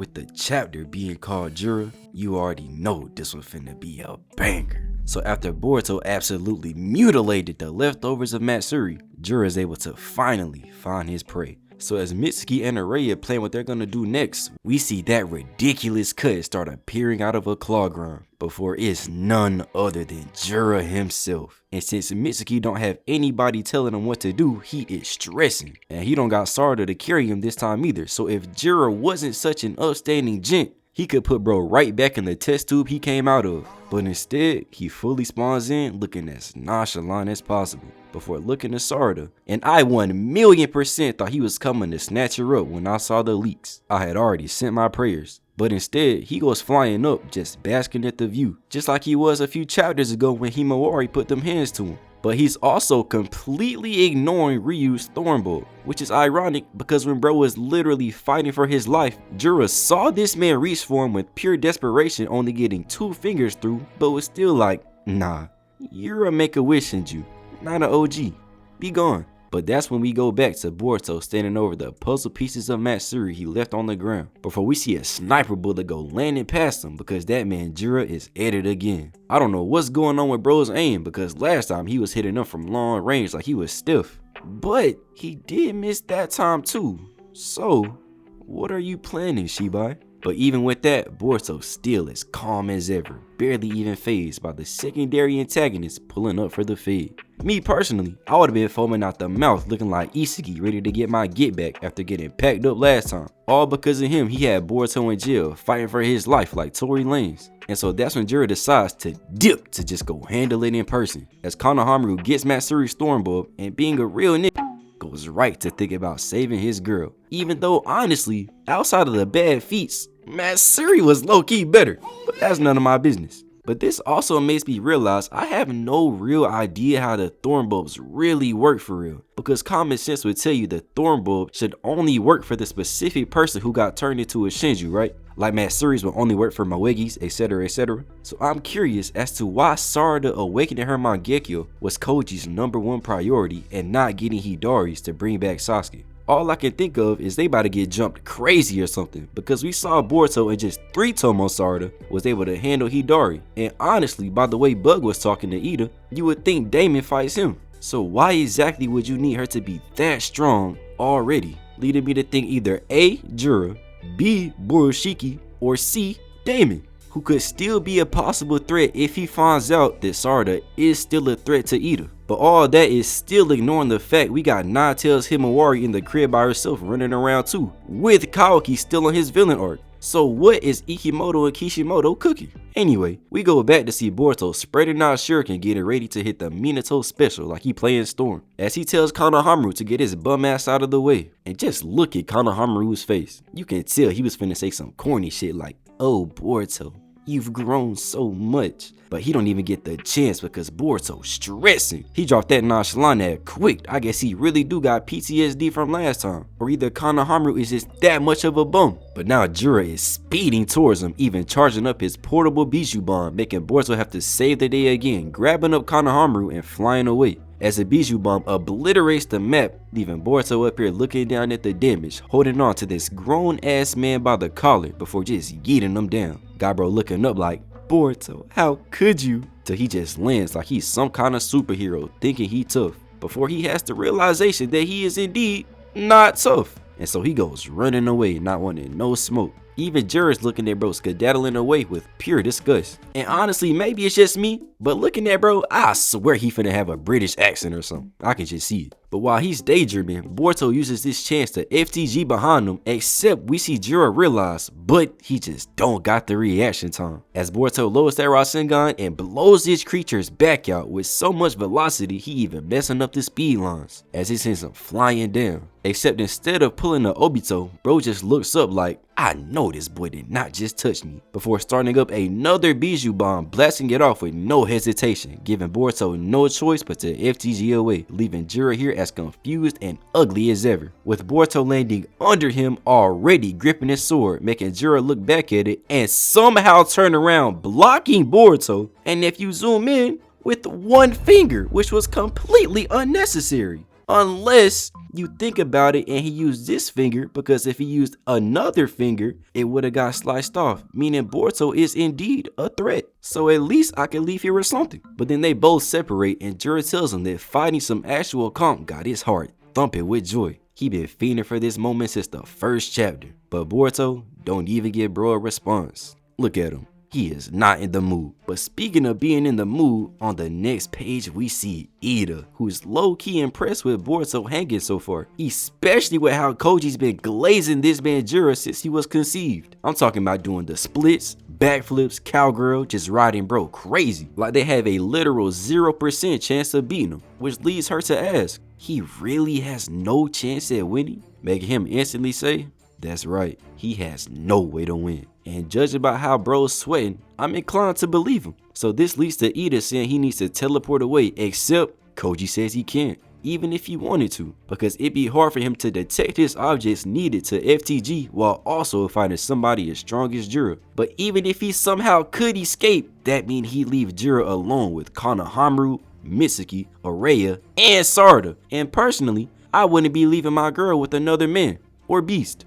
With the chapter being called Jura, you already know this was finna be a banger. So after Boruto absolutely mutilated the leftovers of Matsuri, Jura is able to finally find his prey. So as Mitsuki and Araya plan what they're gonna do next, we see that ridiculous cut start appearing out of a claw ground, before it's none other than Jura himself. And since Mitsuki don't have anybody telling him what to do, he is stressing. And he don't got Sarada to carry him this time either, so if Jura wasn't such an upstanding gent, he could put bro right back in the test tube he came out of. But instead, he fully spawns in looking as nonchalant as possible before looking at Sarada. And I 1,000,000% thought he was coming to snatch her up when I saw the leaks. I had already sent my prayers. But instead, he goes flying up, just basking at the view, just like he was a few chapters ago when Himawari put them hands to him. But he's also completely ignoring Ryu's Thornbolt, which is ironic because when bro was literally fighting for his life, Jura saw this man reach for him with pure desperation, only getting 2 fingers through, but was still like, nah, you're a make-a-wish, ain't you? Not an OG. Be gone. But that's when we go back to Boruto standing over the puzzle pieces of Matsuri he left on the ground, before we see a sniper bullet go landing past him because that man Jura is at it again. I don't know what's going on with bro's aim because last time he was hitting up from long range like he was stiff. But he did miss that time too. So, what are you planning, Shibai? But even with that, Boruto still as calm as ever, barely even fazed by the secondary antagonist pulling up for the fade. Me personally, I would have been foaming out the mouth looking like Isagi ready to get my get back after getting packed up last time. All because of him, he had Boruto in jail fighting for his life like Tory Lanez. And so that's when Jura decides to dip to just go handle it in person. As Konohamaru gets Matsuri's Stormbulb and being a real nigga, goes right to think about saving his girl. Even though honestly, outside of the bad feats, Matsuri was low-key better, but that's none of my business. But this also makes me realize I have no real idea how the Thornbulbs really work for real, because common sense would tell you the Thornbulb should only work for the specific person who got turned into a Shinju, right? Like Matsuri's will only work for Moegi's, etc, etc. So I'm curious as to why Sarada awakening her Mangekyo was Koji's #1 priority and not getting Hidari's to bring back Sasuke. All I can think of is they about to get jumped crazy or something, because we saw Boruto in just 3 Tomo Sarada was able to handle Hidari, and honestly by the way Bug was talking to Ida, you would think Damon fights him. So why exactly would you need her to be that strong already? Leading me to think either A. Jura, B. Borushiki, or C. Damon, who could still be a possible threat if he finds out that Sarada is still a threat to Ida. But all that is still ignoring the fact we got Nine Tails Himawari in the crib by herself running around too, with Kaoki still on his villain arc. So what is Ikimoto and Kishimoto cooking? Anyway, we go back to see Boruto spreading out shuriken getting ready to hit the Minato special like he playing Storm, as he tells Konohamaru to get his bum ass out of the way. And just look at Konohamaru's face. You can tell he was finna say some corny shit like, oh Boruto, you've grown so much. But he don't even get the chance because Boruto's stressing. He dropped that nonchalant ad quick. I guess he really do got PTSD from last time. Or either Konohamaru is just that much of a bum. But now Jura is speeding towards him, even charging up his portable Beiju bomb, making Boruto have to save the day again, grabbing up Konohamaru and flying away. As the Beiju bomb obliterates the map, leaving Boruto up here looking down at the damage, holding on to this grown ass man by the collar before just yeeting him down. Got bro looking up like, Boruto, how could you? Till he just lands like he's some kind of superhero thinking he tough, before he has the realization that he is indeed not tough. And so he goes running away, not wanting no smoke. Even Jura's looking at bro skedaddling away with pure disgust. And honestly, maybe it's just me, but looking at bro, I swear he finna have a British accent or something. I can just see it. But while he's daydreaming, Boruto uses this chance to FTG behind him, except we see Jura realize, but he just don't got the reaction time. As Boruto lowers that Rasengan and blows this creature's back out with so much velocity, he even messing up the speed lines, as he sends him flying down. Except instead of pulling the Obito, bro just looks up like, I know this boy did not just touch me, before starting up another Beiju bomb, blasting it off with no hesitation, giving Boruto no choice but to FTG away, leaving Jura here as confused and ugly as ever, with Boruto landing under him already gripping his sword, making Jura look back at it and somehow turn around blocking Boruto, and if you zoom in, with one finger, which was completely unnecessary. Unless you think about it and he used this finger, because if he used another finger, it would have got sliced off, meaning Boruto is indeed a threat. So at least I can leave here with something. But then they both separate and Jura tells him that fighting some actual comp got his heart thumping with joy. He been fiending for this moment since the first chapter. But Boruto don't even give bro a response. Look at him. He is not in the mood. But speaking of being in the mood, on the next page we see Ida, who's low-key impressed with Boruto hanging so far, especially with how Koji's been glazing this man Jura since he was conceived. I'm talking about doing the splits, backflips, cowgirl, just riding bro crazy, like they have a literal 0% chance of beating him, which leads her to ask, he really has no chance at winning? Making him instantly say, that's right, he has no way to win. And judging by how bro's sweating, I'm inclined to believe him. So this leads to Ida saying he needs to teleport away, except Koji says he can't, even if he wanted to, because it'd be hard for him to detect his objects needed to FTG while also fighting somebody as strong as Jura. But even if he somehow could escape, that means he'd leave Jura alone with Konohamaru, Mitsuki, Araya, and Sarada. And personally, I wouldn't be leaving my girl with another man or beast,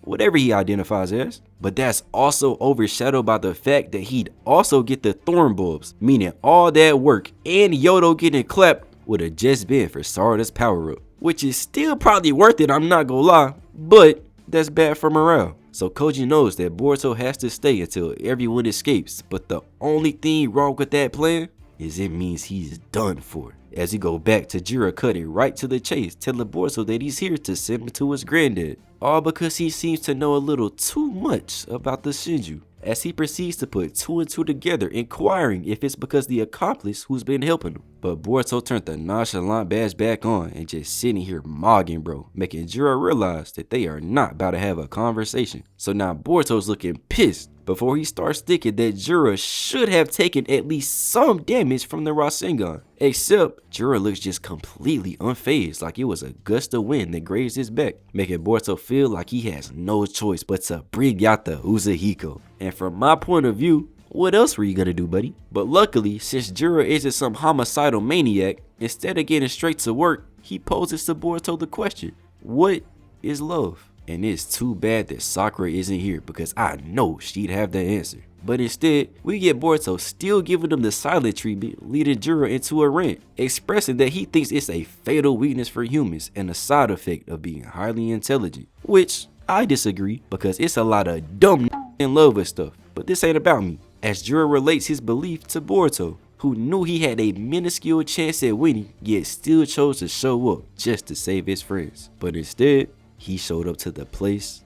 whatever he identifies as. But that's also overshadowed by the fact that he'd also get the thorn bulbs, meaning all that work and Yodo getting clapped would have just been for Sarada's power up, which is still probably worth it, I'm not gonna lie, but that's bad for morale. So Koji knows that Boruto has to stay until everyone escapes, but the only thing wrong with that plan is it means he's done for. As he go back to Jura cutting right to the chase, telling Boruto that he's here to send him to his granddad, all because he seems to know a little too much about the Shinju. As he proceeds to put two and two together, inquiring if it's because the accomplice who's been helping him. But Boruto turned the nonchalant badge back on and just sitting here mogging bro, making Jura realize that they are not about to have a conversation. So now Boruto's looking pissed before he starts thinking that Jura should have taken at least some damage from the Rasengan. Except Jura looks just completely unfazed, like it was a gust of wind that grazed his back, making Boruto feel like he has no choice but to bring out the Uzuhiko. And from my point of view, what else were you gonna do, buddy? But luckily, since Jura isn't some homicidal maniac, instead of getting straight to work, he poses to Boruto the question, what is love? And it's too bad that Sakura isn't here, because I know she'd have the answer. But instead, we get Boruto still giving them the silent treatment, leading Jura into a rant, expressing that he thinks it's a fatal weakness for humans and a side effect of being highly intelligent. Which I disagree, because it's a lot of dumb in love with stuff. But this ain't about me. As Jura relates his belief to Boruto, who knew he had a minuscule chance at winning, yet still chose to show up just to save his friends. But instead, he showed up to the place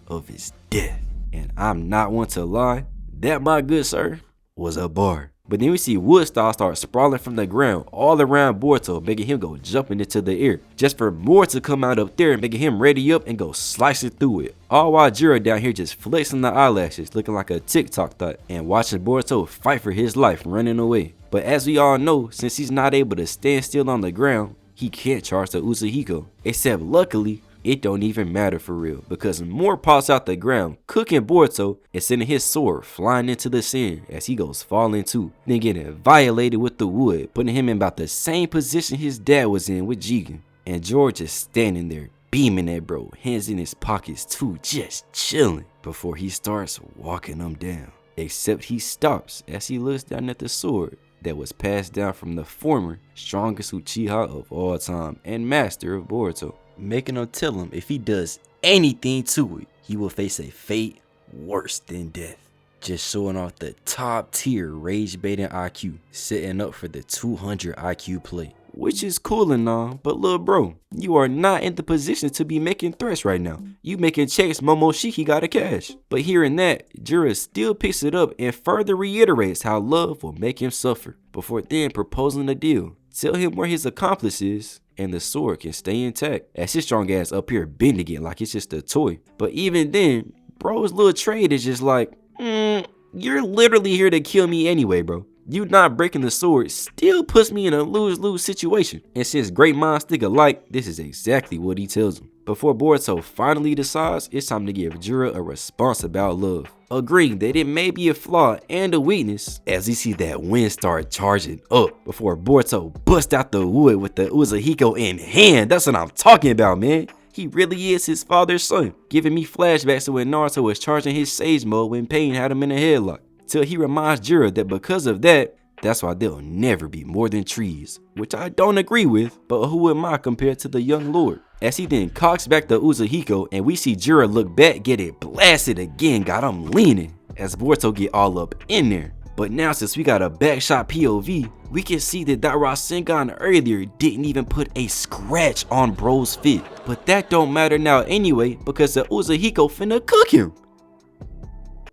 of his death. And I'm not one to lie, that, my good sir, was a bar. But then we see Woodstock start sprawling from the ground all around Boruto, making him go jumping into the air, just for more to come out up there, making him ready up and go slicing through it. All while Jura down here just flexing the eyelashes, looking like a TikTok thought, and watching Boruto fight for his life running away. But as we all know, since he's not able to stand still on the ground, he can't charge the Uzuhiko. Except luckily, it don't even matter for real, because more pops out the ground, cooking Boruto and sending his sword flying into the sand as he goes falling too, then getting violated with the wood, putting him in about the same position his dad was in with Jigen. And George is standing there, beaming at bro, hands in his pockets too, just chilling, before he starts walking them down. Except he stops as he looks down at the sword that was passed down from the former strongest Uchiha of all time and master of Boruto, making him tell him if he does anything to it, he will face a fate worse than death. Just showing off the top tier rage baiting IQ, setting up for the 200 IQ play. Which is cool and all, but little bro, you are not in the position to be making threats right now. You making checks Momoshiki gotta cash. But hearing that, Jura still picks it up and further reiterates how love will make him suffer, before then proposing a deal. Tell him where his accomplice is, and the sword can stay intact, as his strong ass up here bending it like it's just a toy. But even then, bro's little trade is just like, you're literally here to kill me anyway, bro. You not breaking the sword still puts me in a lose-lose situation. And since great minds think alike, this is exactly what he tells him. before Boruto finally decides it's time to give Jura a response about love, agreeing that it may be a flaw and a weakness as he sees that wind start charging up before Boruto busts out the wood with the Uzuhiko in hand. That's what I'm talking about, man. He really is his father's son, giving me flashbacks to when Naruto was charging his Sage mode when Pain had him in a headlock, till he reminds Jura that because of that, that's why they'll never be more than trees, which I don't agree with, but who am I compared to the young lord? As he then cocks back the Uzuhiko and we see Jura look back, get it blasted again, got him leaning, as Boruto get all up in there. But now since we got a backshot POV, we can see that Rasengan earlier didn't even put a scratch on bro's fit. But that don't matter now anyway, because the Uzuhiko finna cook him.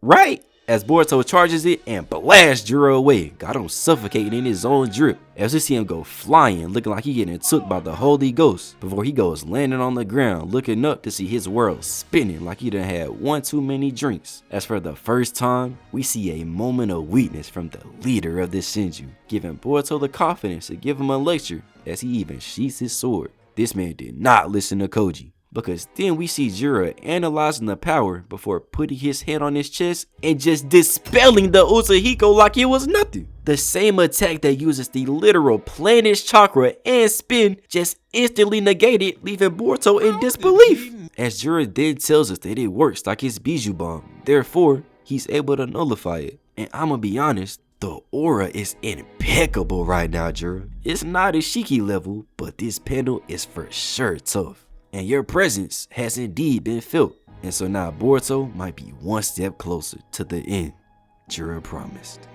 Right? As Boruto charges it and blasts Jura away, got him suffocating in his own drip. As we see him go flying, looking like he getting took by the Holy Ghost, before he goes landing on the ground, looking up to see his world spinning like he done had one too many drinks. As for the first time, we see a moment of weakness from the leader of this Senju, giving Boruto the confidence to give him a lecture as he even sheaths his sword. This man did not listen to Koji, because then we see Jura analyzing the power before putting his hand on his chest and just dispelling the Uzuhiko like it was nothing. The same attack that uses the literal planet's chakra and spin just instantly negated, leaving Boruto in disbelief. As Jura then tells us that it works like his Beiju bomb, therefore he's able to nullify it. And I'ma be honest, the aura is impeccable right now, Jura. It's not a Shiki level, but this panel is for sure tough. And your presence has indeed been felt. And so now Boruto might be one step closer to the end Jura promised.